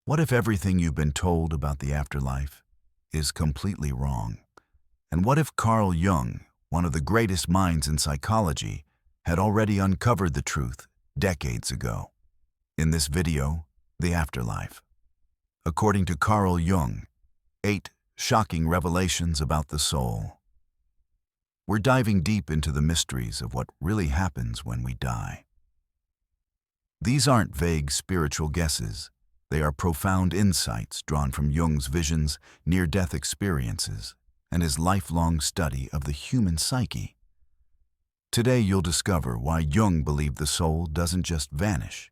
What if everything you've been told about the afterlife is completely wrong? And what if Carl Jung, one of the greatest minds in psychology, had already uncovered the truth decades ago? In this video, The Afterlife. According to Carl Jung, 8 shocking revelations about the soul. We're diving deep into the mysteries of what really happens when we die. These aren't vague spiritual guesses. They are profound insights drawn from Jung's visions, near-death experiences, and his lifelong study of the human psyche. Today you'll discover why Jung believed the soul doesn't just vanish.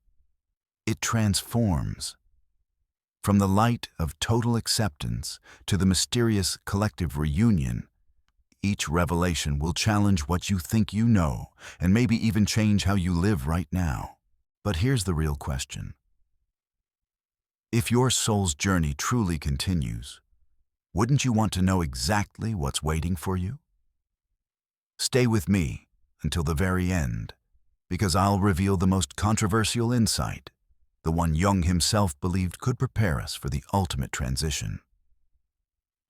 It transforms. From the light of total acceptance to the mysterious collective reunion, each revelation will challenge what you think you know and maybe even change how you live right now. But here's the real question. If your soul's journey truly continues, wouldn't you want to know exactly what's waiting for you? Stay with me until the very end, because I'll reveal the most controversial insight, the one Jung himself believed could prepare us for the ultimate transition.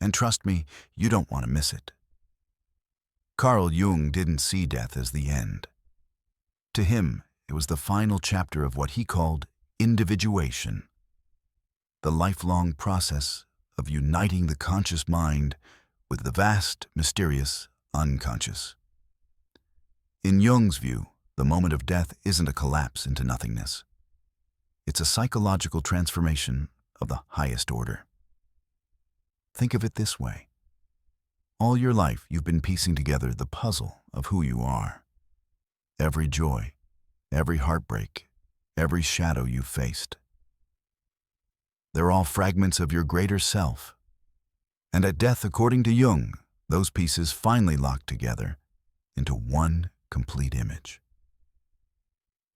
And trust me, you don't want to miss it. Carl Jung didn't see death as the end. To him, it was the final chapter of what he called individuation, the lifelong process of uniting the conscious mind with the vast, mysterious unconscious. In Jung's view, the moment of death isn't a collapse into nothingness. It's a psychological transformation of the highest order. Think of it this way. All your life, you've been piecing together the puzzle of who you are. Every joy, every heartbreak, every shadow you've faced. They're all fragments of your greater self. And at death, according to Jung, those pieces finally lock together into one complete image.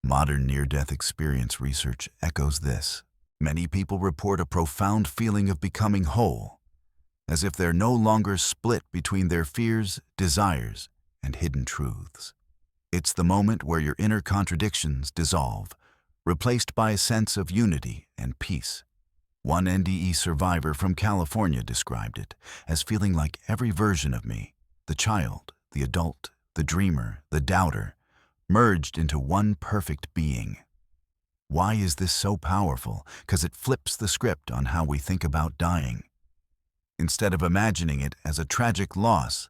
Modern near-death experience research echoes this. Many people report a profound feeling of becoming whole, as if they're no longer split between their fears, desires, and hidden truths. It's the moment where your inner contradictions dissolve, replaced by a sense of unity and peace. One NDE survivor from California described it as feeling like every version of me, the child, the adult, the dreamer, the doubter, merged into one perfect being. Why is this so powerful? Because it flips the script on how we think about dying. Instead of imagining it as a tragic loss,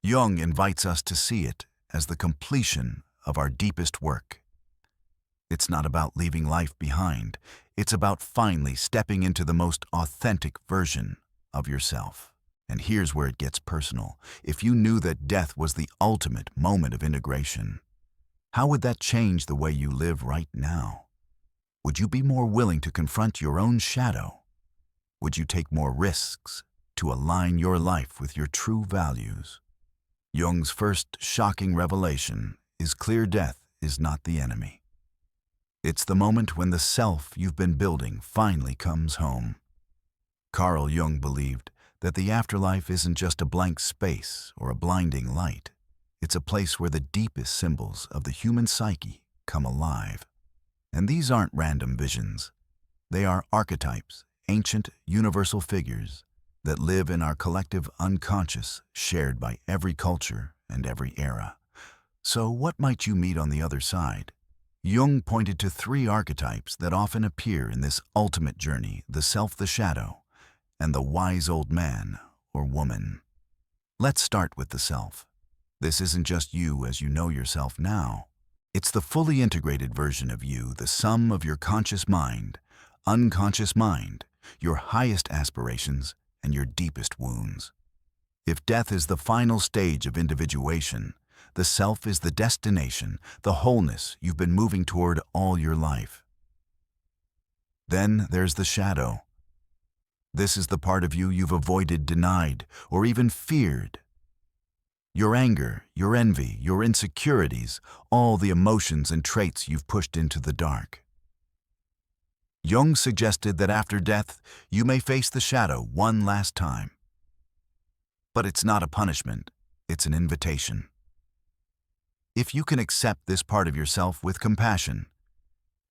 Jung invites us to see it as the completion of our deepest work. It's not about leaving life behind. It's about finally stepping into the most authentic version of yourself. And here's where it gets personal. If you knew that death was the ultimate moment of integration, how would that change the way you live right now? Would you be more willing to confront your own shadow? Would you take more risks to align your life with your true values? Jung's first shocking revelation is clear: death is not the enemy. It's the moment when the self you've been building finally comes home. Carl Jung believed that the afterlife isn't just a blank space or a blinding light. It's a place where the deepest symbols of the human psyche come alive. And these aren't random visions. They are archetypes, ancient, universal figures that live in our collective unconscious, shared by every culture and every era. So what might you meet on the other side? Jung pointed to 3 archetypes that often appear in this ultimate journey: the self, the shadow, and the wise old man or woman. Let's start with the self. This isn't just you as you know yourself now. It's the fully integrated version of you, the sum of your conscious mind, unconscious mind, your highest aspirations, and your deepest wounds. If death is the final stage of individuation, the self is the destination, the wholeness you've been moving toward all your life. Then there's the shadow. This is the part of you you've avoided, denied, or even feared. Your anger, your envy, your insecurities, all the emotions and traits you've pushed into the dark. Jung suggested that after death, you may face the shadow one last time. But it's not a punishment, it's an invitation. If you can accept this part of yourself with compassion,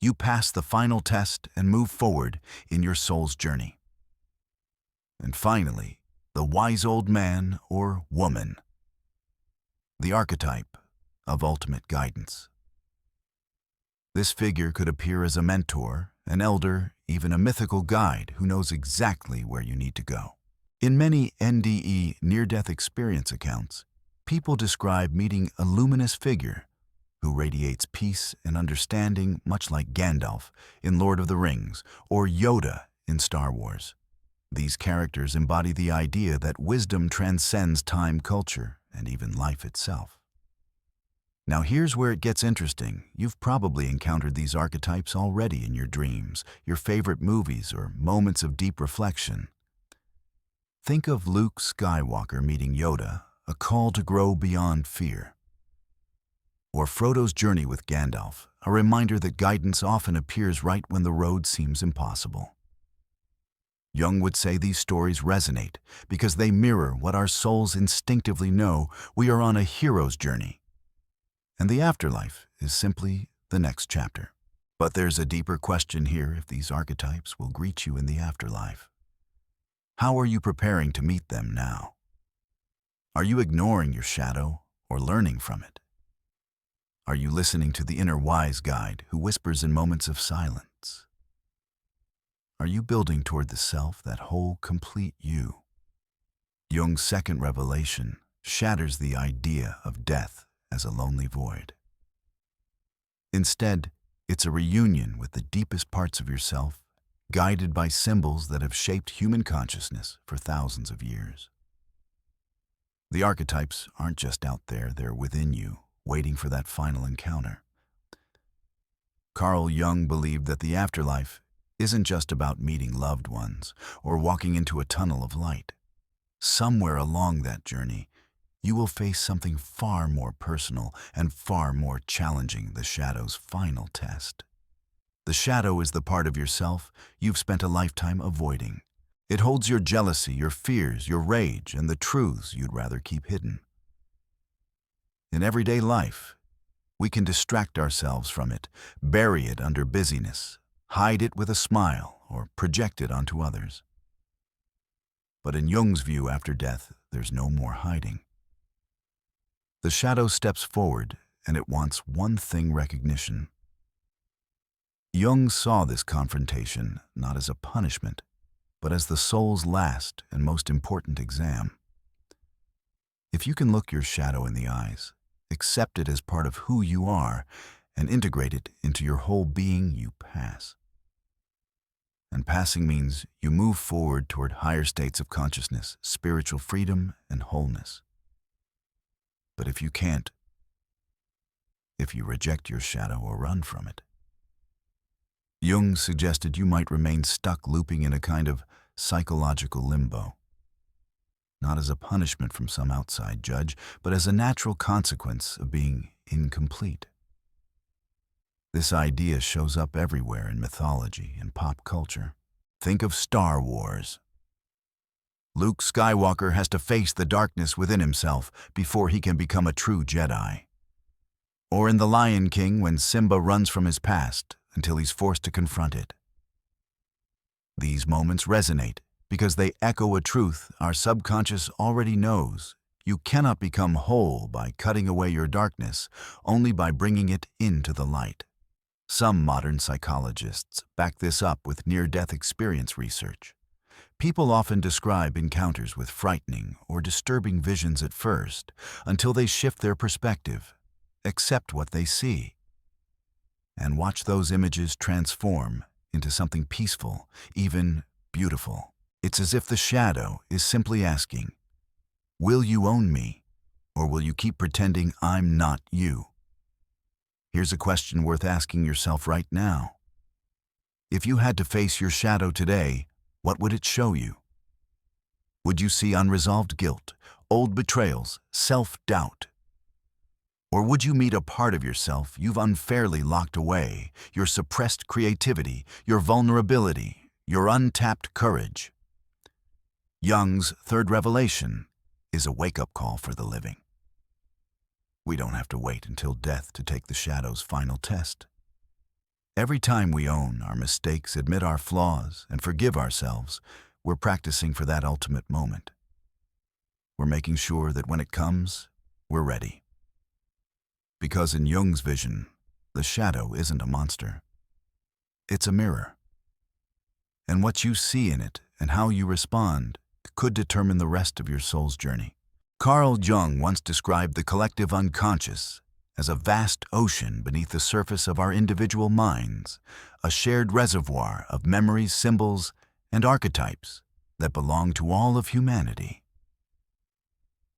You pass the final test and move forward in your soul's journey. And finally, the wise old man or woman, the archetype of ultimate guidance. This figure could appear as a mentor, an elder, even a mythical guide who knows exactly where you need to go. In many NDE near-death experience accounts, people describe meeting a luminous figure who radiates peace and understanding, much like Gandalf in Lord of the Rings or Yoda in Star Wars. These characters embody the idea that wisdom transcends time, culture, and even life itself. Now here's where it gets interesting. You've probably encountered these archetypes already in your dreams, your favorite movies, or moments of deep reflection. Think of Luke Skywalker meeting Yoda, a call to grow beyond fear. Or Frodo's journey with Gandalf, a reminder that guidance often appears right when the road seems impossible. Jung would say these stories resonate because they mirror what our souls instinctively know: we are on a hero's journey. And the afterlife is simply the next chapter. But there's a deeper question here: if these archetypes will greet you in the afterlife. How are you preparing to meet them now? Are you ignoring your shadow or learning from it? Are you listening to the inner wise guide who whispers in moments of silence? Are you building toward the self, that whole, complete you? Jung's second revelation shatters the idea of death as a lonely void. Instead, it's a reunion with the deepest parts of yourself, guided by symbols that have shaped human consciousness for thousands of years. The archetypes aren't just out there, they're within you, waiting for that final encounter. Carl Jung believed that the afterlife isn't just about meeting loved ones or walking into a tunnel of light. Somewhere along that journey, you will face something far more personal and far more challenging: the shadow's final test. The shadow is the part of yourself you've spent a lifetime avoiding. It holds your jealousy, your fears, your rage, and the truths you'd rather keep hidden. In everyday life, we can distract ourselves from it, bury it under busyness, hide it with a smile, or project it onto others. But in Jung's view, after death, there's no more hiding. The shadow steps forward, and it wants one thing: recognition. Jung saw this confrontation not as a punishment, but as the soul's last and most important exam. If you can look your shadow in the eyes, accept it as part of who you are, and integrate it into your whole being, you pass. And passing means you move forward toward higher states of consciousness, spiritual freedom, and wholeness. But if you can't, if you reject your shadow or run from it, Jung suggested you might remain stuck, looping in a kind of psychological limbo. Not as a punishment from some outside judge, but as a natural consequence of being incomplete. This idea shows up everywhere in mythology and pop culture. Think of Star Wars. Luke Skywalker has to face the darkness within himself before he can become a true Jedi. Or in The Lion King, when Simba runs from his past until he's forced to confront it. These moments resonate because they echo a truth our subconscious already knows. You cannot become whole by cutting away your darkness, only by bringing it into the light. Some modern psychologists back this up with near-death experience research. People often describe encounters with frightening or disturbing visions at first, until they shift their perspective, accept what they see, and watch those images transform into something peaceful, even beautiful. It's as if the shadow is simply asking, will you own me, or will you keep pretending I'm not you? Here's a question worth asking yourself right now. If you had to face your shadow today, what would it show you? Would you see unresolved guilt, old betrayals, self-doubt? Or would you meet a part of yourself you've unfairly locked away, your suppressed creativity, your vulnerability, your untapped courage? Jung's third revelation is a wake-up call for the living. We don't have to wait until death to take the shadow's final test. Every time we own our mistakes, admit our flaws, and forgive ourselves, we're practicing for that ultimate moment. We're making sure that when it comes, we're ready. Because in Jung's vision, the shadow isn't a monster. It's a mirror. And what you see in it and how you respond could determine the rest of your soul's journey. Carl Jung once described the collective unconscious as a vast ocean beneath the surface of our individual minds, a shared reservoir of memories, symbols, and archetypes that belong to all of humanity.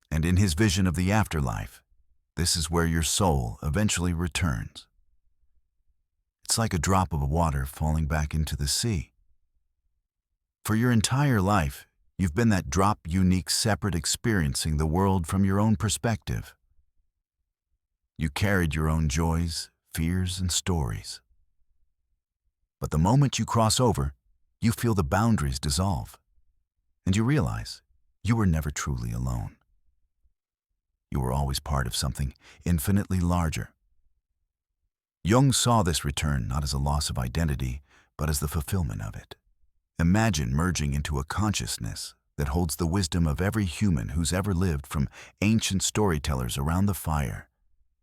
And in his vision of the afterlife, this is where your soul eventually returns. It's like a drop of water falling back into the sea. For your entire life, you've been that drop, unique, separate, experiencing the world from your own perspective. You carried your own joys, fears, and stories. But the moment you cross over, you feel the boundaries dissolve, and you realize you were never truly alone. You were always part of something infinitely larger. Jung saw this return not as a loss of identity, but as the fulfillment of it. Imagine merging into a consciousness that holds the wisdom of every human who's ever lived, from ancient storytellers around the fire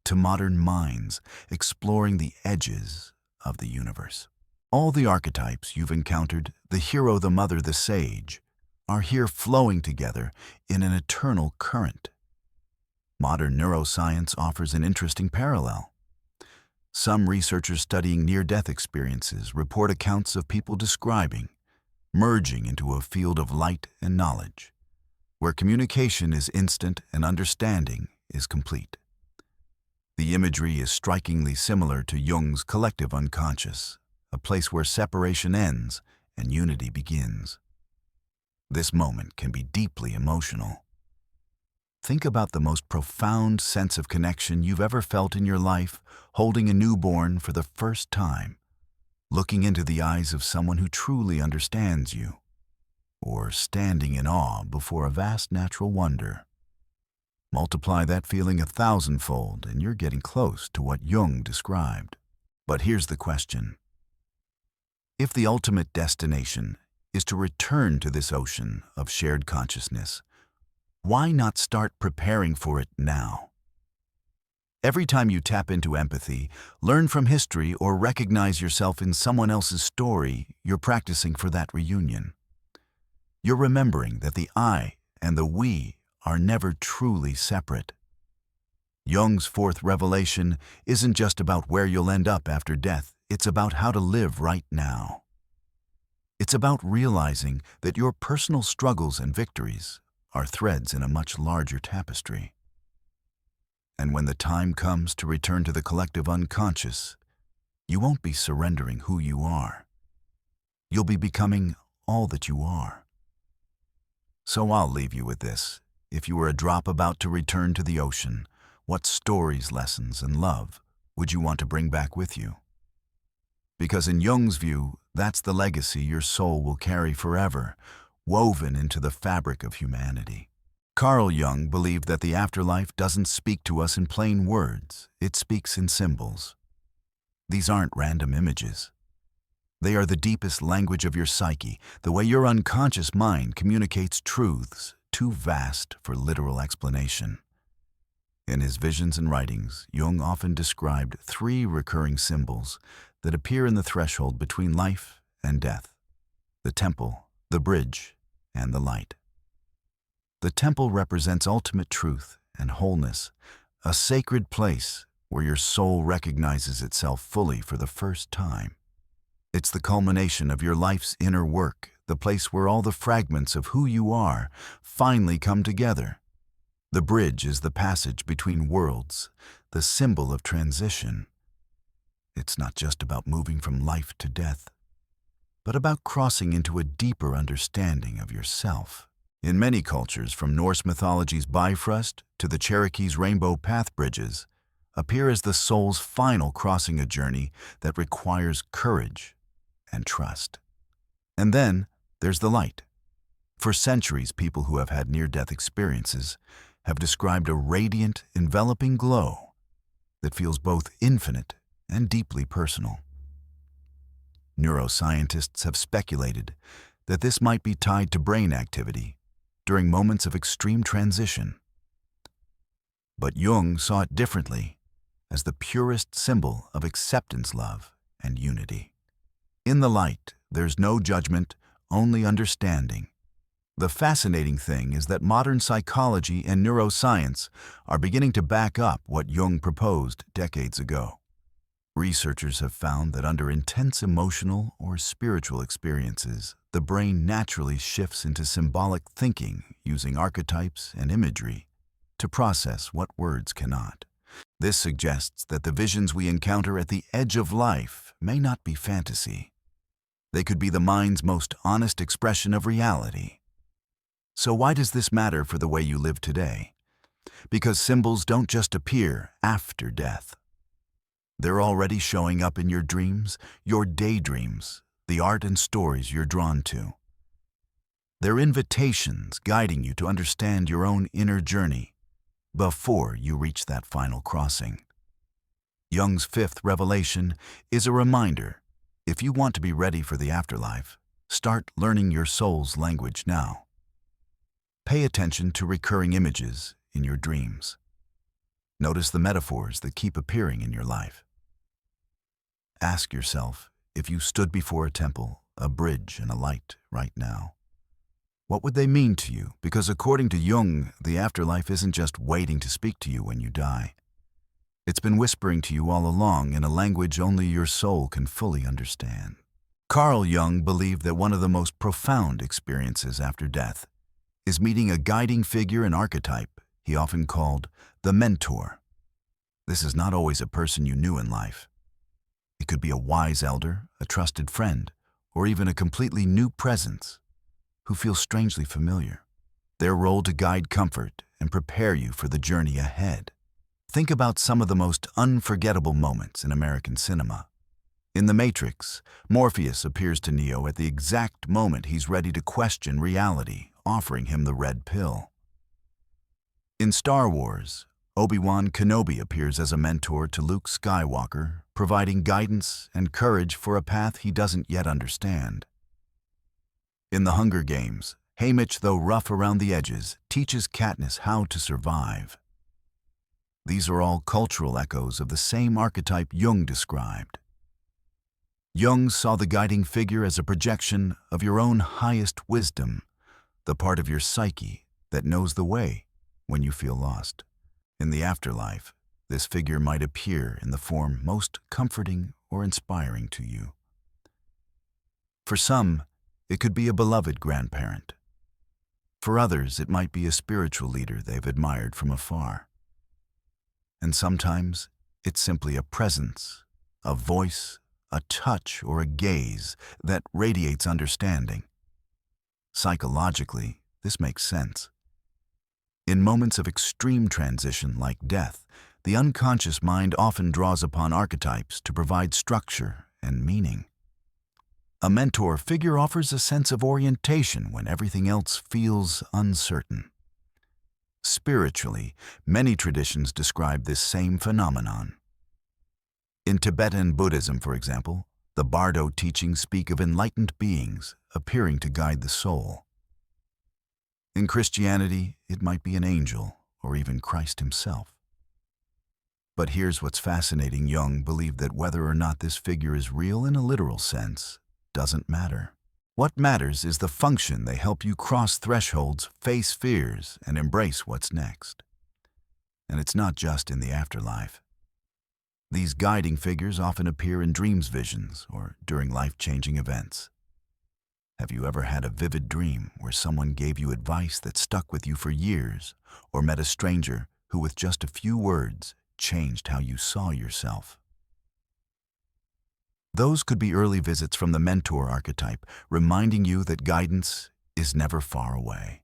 to modern minds exploring the edges of the universe. All the archetypes you've encountered, the hero, the mother, the sage, are here flowing together in an eternal current. Modern neuroscience offers an interesting parallel. Some researchers studying near-death experiences report accounts of people describing merging into a field of light and knowledge, where communication is instant and understanding is complete. The imagery is strikingly similar to Jung's collective unconscious, a place where separation ends and unity begins. This moment can be deeply emotional. Think about the most profound sense of connection you've ever felt in your life, holding a newborn for the first time, looking into the eyes of someone who truly understands you, or standing in awe before a vast natural wonder. Multiply that feeling 1,000-fold, and you're getting close to what Jung described. But here's the question. If the ultimate destination is to return to this ocean of shared consciousness, why not start preparing for it now? Every time you tap into empathy, learn from history, or recognize yourself in someone else's story, you're practicing for that reunion. You're remembering that the I and the we are never truly separate. Jung's fourth revelation isn't just about where you'll end up after death, it's about how to live right now. It's about realizing that your personal struggles and victories are threads in a much larger tapestry. And when the time comes to return to the collective unconscious, you won't be surrendering who you are. You'll be becoming all that you are. So I'll leave you with this. If you were a drop about to return to the ocean, what stories, lessons, and love would you want to bring back with you? Because in Jung's view, that's the legacy your soul will carry forever, woven into the fabric of humanity. Carl Jung believed that the afterlife doesn't speak to us in plain words, it speaks in symbols. These aren't random images. They are the deepest language of your psyche, the way your unconscious mind communicates truths too vast for literal explanation. In his visions and writings, Jung often described 3 recurring symbols that appear in the threshold between life and death: the temple, the bridge, and the light. The temple represents ultimate truth and wholeness, a sacred place where your soul recognizes itself fully for the first time. It's the culmination of your life's inner work, the place where all the fragments of who you are finally come together. The bridge is the passage between worlds, the symbol of transition. It's not just about moving from life to death, but about crossing into a deeper understanding of yourself. In many cultures, from Norse mythology's Bifrost to the Cherokee's rainbow path bridges, appear as the soul's final crossing, a journey that requires courage and trust. And then there's the light. For centuries, people who have had near-death experiences have described a radiant, enveloping glow that feels both infinite and deeply personal. Neuroscientists have speculated that this might be tied to brain activity during moments of extreme transition. But Jung saw it differently, as the purest symbol of acceptance, love, and unity. In the light, there's no judgment, only understanding. The fascinating thing is that modern psychology and neuroscience are beginning to back up what Jung proposed decades ago. Researchers have found that under intense emotional or spiritual experiences, the brain naturally shifts into symbolic thinking using archetypes and imagery to process what words cannot. This suggests that the visions we encounter at the edge of life may not be fantasy. They could be the mind's most honest expression of reality. So why does this matter for the way you live today? Because symbols don't just appear after death. They're already showing up in your dreams, your daydreams, the art and stories you're drawn to. They're invitations guiding you to understand your own inner journey before you reach that final crossing. Jung's fifth revelation is a reminder: if you want to be ready for the afterlife, start learning your soul's language now. Pay attention to recurring images in your dreams. Notice the metaphors that keep appearing in your life. Ask yourself, if you stood before a temple, a bridge, and a light right now, what would they mean to you? Because according to Jung, the afterlife isn't just waiting to speak to you when you die. It's been whispering to you all along in a language only your soul can fully understand. Carl Jung believed that one of the most profound experiences after death is meeting a guiding figure and archetype he often called the mentor. This is not always a person you knew in life. It could be a wise elder, a trusted friend, or even a completely new presence who feels strangely familiar. Their role to guide, comfort, and prepare you for the journey ahead. Think about some of the most unforgettable moments in American cinema. In The Matrix, Morpheus appears to Neo at the exact moment he's ready to question reality, offering him the red pill. In Star Wars, Obi-Wan Kenobi appears as a mentor to Luke Skywalker, providing guidance and courage for a path he doesn't yet understand. In The Hunger Games, Haymitch, though rough around the edges, teaches Katniss how to survive. These are all cultural echoes of the same archetype Jung described. Jung saw the guiding figure as a projection of your own highest wisdom, the part of your psyche that knows the way when you feel lost. In the afterlife, this figure might appear in the form most comforting or inspiring to you. For some, it could be a beloved grandparent. For others, it might be a spiritual leader they've admired from afar. And sometimes, it's simply a presence, a voice, a touch, or a gaze that radiates understanding. Psychologically, this makes sense. In moments of extreme transition like death, the unconscious mind often draws upon archetypes to provide structure and meaning. A mentor figure offers a sense of orientation when everything else feels uncertain. Spiritually, many traditions describe this same phenomenon. In Tibetan Buddhism, for example, the Bardo teachings speak of enlightened beings appearing to guide the soul. In Christianity, it might be an angel or even Christ himself. But here's what's fascinating. Jung believed that whether or not this figure is real in a literal sense doesn't matter. What matters is the function they help you cross thresholds, face fears, and embrace what's next. And it's not just in the afterlife. These guiding figures often appear in dreams, visions, or during life-changing events. Have you ever had a vivid dream where someone gave you advice that stuck with you for years, or met a stranger who with just a few words changed how you saw yourself? Those could be early visits from the mentor archetype, reminding you that guidance is never far away.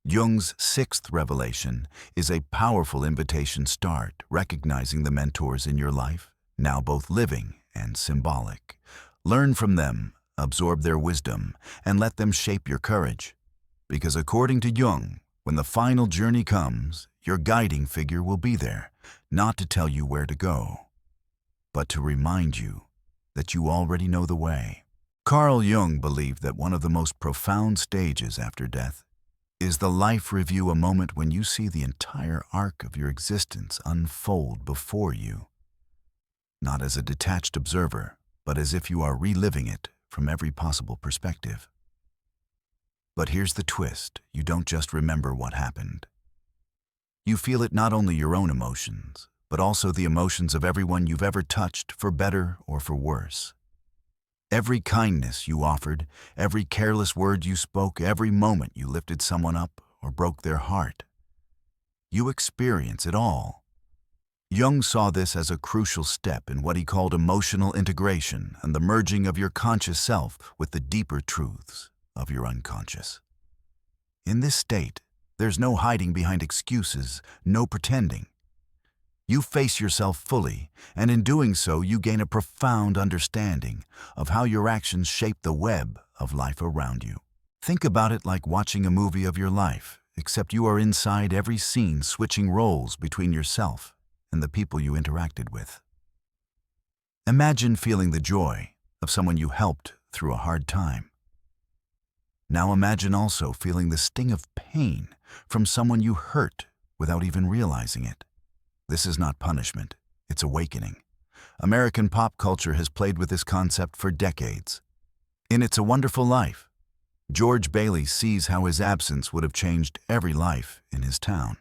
Jung's sixth revelation is a powerful invitation. Start recognizing the mentors in your life, now both living and symbolic. Learn from them, absorb their wisdom, and let them shape your courage. Because according to Jung, when the final journey comes, your guiding figure will be there, not to tell you where to go, but to remind you that you already know the way. Carl Jung believed that one of the most profound stages after death is the life review, a moment when you see the entire arc of your existence unfold before you, not as a detached observer, but as if you are reliving it from every possible perspective. But here's the twist: you don't just remember what happened. You feel it, not only your own emotions, but also the emotions of everyone you've ever touched, for better or for worse. Every kindness you offered, every careless word you spoke, every moment you lifted someone up or broke their heart. You experience it all. Jung saw this as a crucial step in what he called emotional integration and the merging of your conscious self with the deeper truths of your unconscious. In this state, there's no hiding behind excuses, no pretending. You face yourself fully, and in doing so, you gain a profound understanding of how your actions shape the web of life around you. Think about it like watching a movie of your life, except you are inside every scene, switching roles between yourself and the people you interacted with. Imagine feeling the joy of someone you helped through a hard time. Now imagine also feeling the sting of pain from someone you hurt without even realizing it. This is not punishment, it's awakening. American pop culture has played with this concept for decades. In It's a Wonderful Life, George Bailey sees how his absence would have changed every life in his town.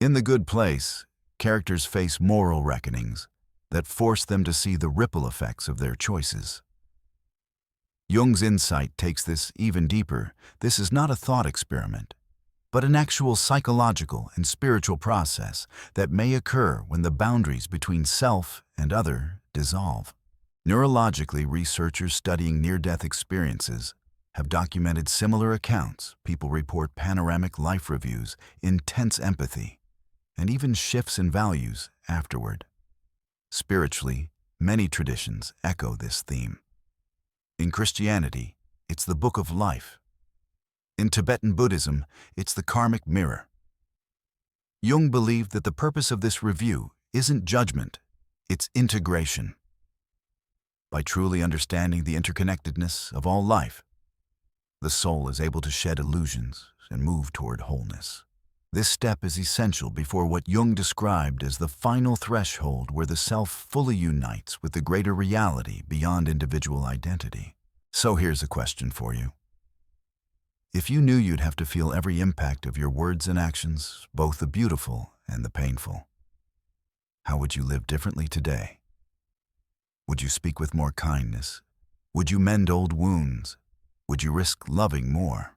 In The Good Place, characters face moral reckonings that force them to see the ripple effects of their choices. Jung's insight takes this even deeper. This is not a thought experiment, but an actual psychological and spiritual process that may occur when the boundaries between self and other dissolve. Neurologically, researchers studying near-death experiences have documented similar accounts. People report panoramic life reviews, intense empathy, and even shifts in values afterward. Spiritually, many traditions echo this theme. In Christianity, it's the Book of Life. In Tibetan Buddhism, it's the karmic mirror. Jung believed that the purpose of this review isn't judgment, it's integration. By truly understanding the interconnectedness of all life, the soul is able to shed illusions and move toward wholeness. This step is essential before what Jung described as the final threshold, where the self fully unites with the greater reality beyond individual identity. So here's a question for you. If you knew you'd have to feel every impact of your words and actions, both the beautiful and the painful, how would you live differently today? Would you speak with more kindness? Would you mend old wounds? Would you risk loving more?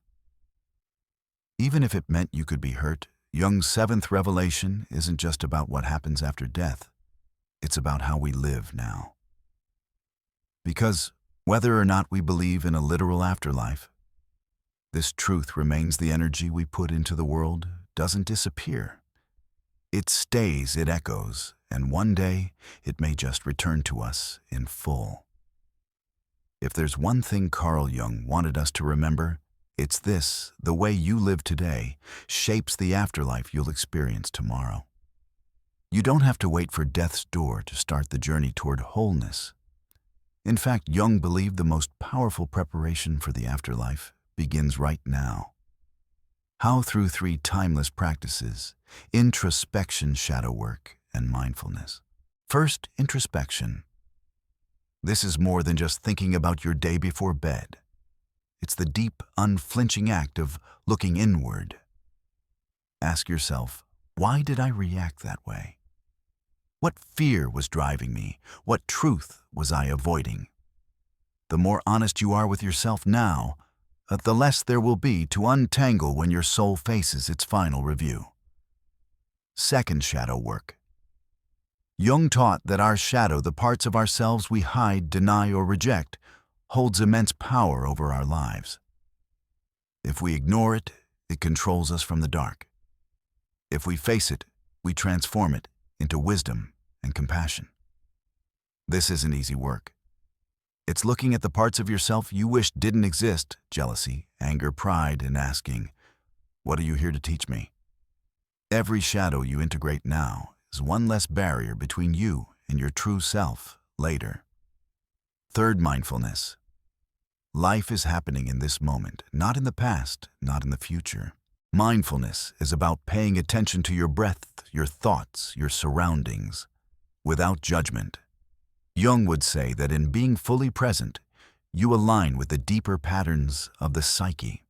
Even if it meant you could be hurt, Jung's seventh revelation isn't just about what happens after death. It's about how we live now. Because whether or not we believe in a literal afterlife, this truth remains: the energy we put into the world doesn't disappear. It stays, it echoes, and one day it may just return to us in full. If there's one thing Carl Jung wanted us to remember, it's this: the way you live today shapes the afterlife you'll experience tomorrow. You don't have to wait for death's door to start the journey toward wholeness. In fact, Jung believed the most powerful preparation for the afterlife begins right now. How? Through three timeless practices: introspection, shadow work, and mindfulness. First, introspection. This is more than just thinking about your day before bed. It's the deep, unflinching act of looking inward. Ask yourself, why did I react that way? What fear was driving me? What truth was I avoiding? The more honest you are with yourself now, the less there will be to untangle when your soul faces its final review. Second, shadow work. Jung taught that our shadow, the parts of ourselves we hide, deny, or reject, holds immense power over our lives. If we ignore it, it controls us from the dark. If we face it, we transform it into wisdom and compassion. This isn't easy work. It's looking at the parts of yourself you wish didn't exist: jealousy, anger, pride, and asking, what are you here to teach me? Every shadow you integrate now is one less barrier between you and your true self later. Third, mindfulness. Life is happening in this moment, not in the past, not in the future. Mindfulness is about paying attention to your breath, your thoughts, your surroundings, without judgment. Jung would say that in being fully present, you align with the deeper patterns of the psyche.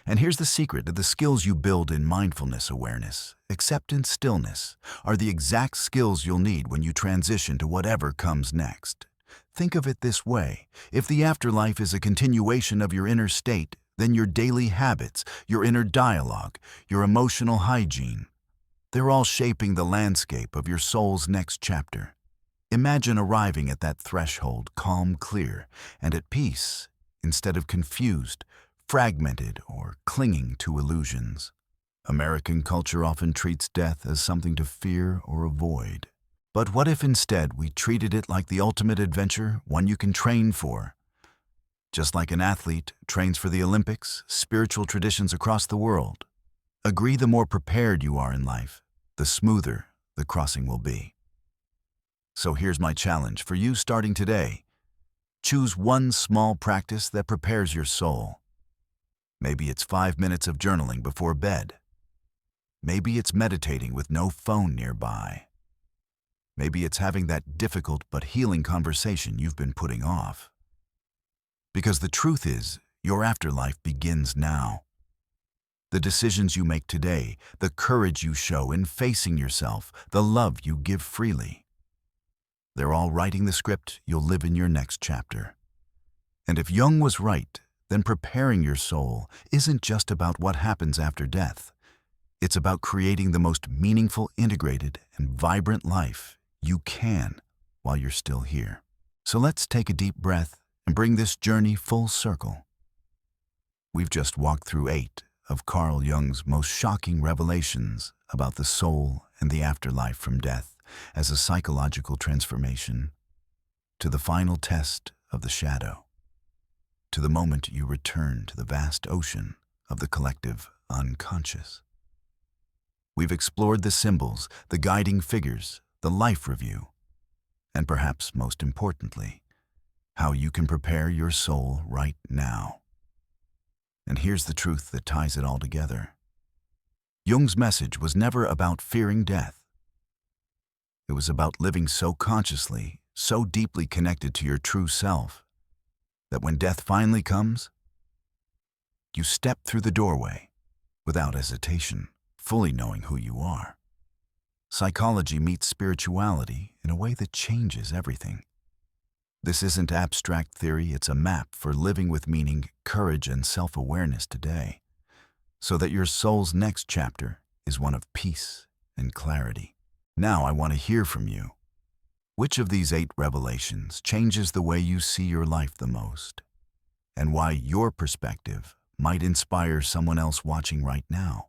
And here's the secret: the skills you build in mindfulness awareness, acceptance, stillness, are the exact skills you'll need when you transition to whatever comes next. Think of it this way: if the afterlife is a continuation of your inner state, then your daily habits, your inner dialogue, your emotional hygiene, they're all shaping the landscape of your soul's next chapter. Imagine arriving at that threshold calm, clear, and at peace, instead of confused, fragmented, or clinging to illusions. American culture often treats death as something to fear or avoid. But what if instead we treated it like the ultimate adventure, one you can train for? Just like an athlete trains for the Olympics, spiritual traditions across the world agree the more prepared you are in life, the smoother the crossing will be. So here's my challenge for you starting today. Choose one small practice that prepares your soul. Maybe it's 5 minutes of journaling before bed. Maybe it's meditating with no phone nearby. Maybe it's having that difficult but healing conversation you've been putting off. Because the truth is, your afterlife begins now. The decisions you make today, the courage you show in facing yourself, the love you give freely, they're all writing the script you'll live in your next chapter. And if Jung was right, then preparing your soul isn't just about what happens after death. It's about creating the most meaningful, integrated, and vibrant life you can while you're still here. So let's take a deep breath and bring this journey full circle. We've just walked through 8 of Carl Jung's most shocking revelations about the soul and the afterlife, from death as a psychological transformation, to the final test of the shadow, to the moment you return to the vast ocean of the collective unconscious. We've explored the symbols, the guiding figures, the life review, and perhaps most importantly, how you can prepare your soul right now. And here's the truth that ties it all together. Jung's message was never about fearing death. It was about living so consciously, so deeply connected to your true self, that when death finally comes, you step through the doorway without hesitation, fully knowing who you are. Psychology meets spirituality in a way that changes everything. This isn't abstract theory, it's a map for living with meaning, courage, and self-awareness today, so that your soul's next chapter is one of peace and clarity. Now I want to hear from you. Which of these 8 revelations changes the way you see your life the most, and why your perspective might inspire someone else watching right now?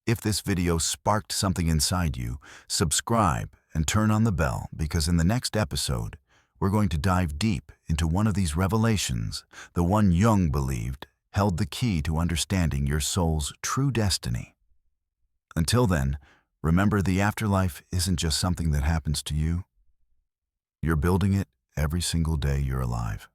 If this video sparked something inside you, subscribe and turn on the bell, because in the next episode, we're going to dive deep into one of these revelations, the one Jung believed held the key to understanding your soul's true destiny. Until then, remember, the afterlife isn't just something that happens to you. You're building it every single day you're alive.